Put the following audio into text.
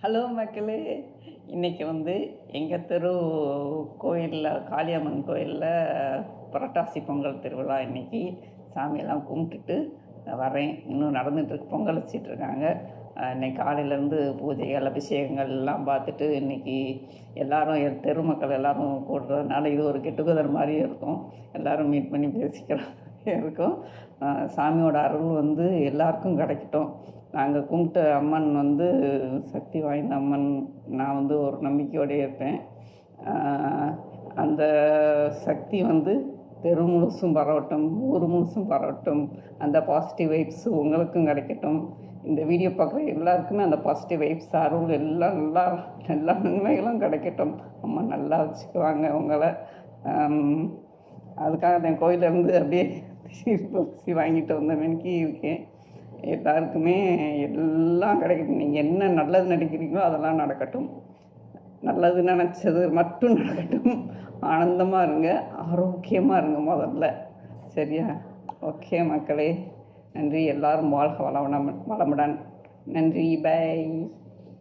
Hello மக்களே, இன்றைக்கி வந்து எங்கள் தெரு கோயிலில், காளியம்மன் கோயிலில் புரட்டாசி பொங்கல் திருவிழா. இன்றைக்கி சாமியெல்லாம் கும்பிட்டுட்டு வரேன். இன்னும் நடந்துகிட்ருக்கு, பொங்கல் வச்சிட்ருக்காங்க. இன்றைக்கி காலையிலேருந்து பூஜைகள், அபிஷேகங்கள் எல்லாம் பார்த்துட்டு இன்றைக்கி எல்லோரும் தெரு மக்கள் எல்லோரும் கூடுறதுனால இது ஒரு கெட்டுகெதர் மாதிரியே இருக்கும். எல்லோரும் மீட் பண்ணி பேசிக்கிற இருக்கும். சாமியோட அருள் வந்து எல்லாருக்கும் கிடைக்கட்டும். நாங்கள் கும்பிட்ட அம்மன் வந்து சக்தி வாய்ந்த அம்மன். நான் வந்து ஒரு நம்பிக்கையோடயே இருப்பேன். அந்த சக்தி வந்து தெரு முழுசும் பரவட்டும், ஊர் முழுசும் பரவட்டும். அந்த பாசிட்டிவ் வைப்ஸ் உங்களுக்கும் கிடைக்கட்டும். இந்த வீடியோ பார்க்குற எல்லாருக்குமே அந்த பாசிட்டிவ் வைப்ஸ், அருள் எல்லாம் எல்லா நன்மைகளும் கிடைக்கட்டும். அம்மா நல்லா வச்சுக்குவாங்க உங்களை. அதுக்காக என் கோயிலேருந்து அப்படியே வாங்கிட்டு வந்த மெனிக்கி இருக்கேன். எல்லாருக்குமே எல்லாம் கிடைக்கட்டும். நீங்கள் என்ன நல்லது நினைக்கிறீங்களோ அதெல்லாம் நடக்கட்டும். நல்லது நினச்சது மட்டும் நடக்கட்டும். ஆனந்தமாக இருங்க, ஆரோக்கியமாக இருங்க முதல்ல. சரியா? ஓகே மக்களே, நன்றி. எல்லோரும் வாழ்க வளமுடன். நன்றி. பை.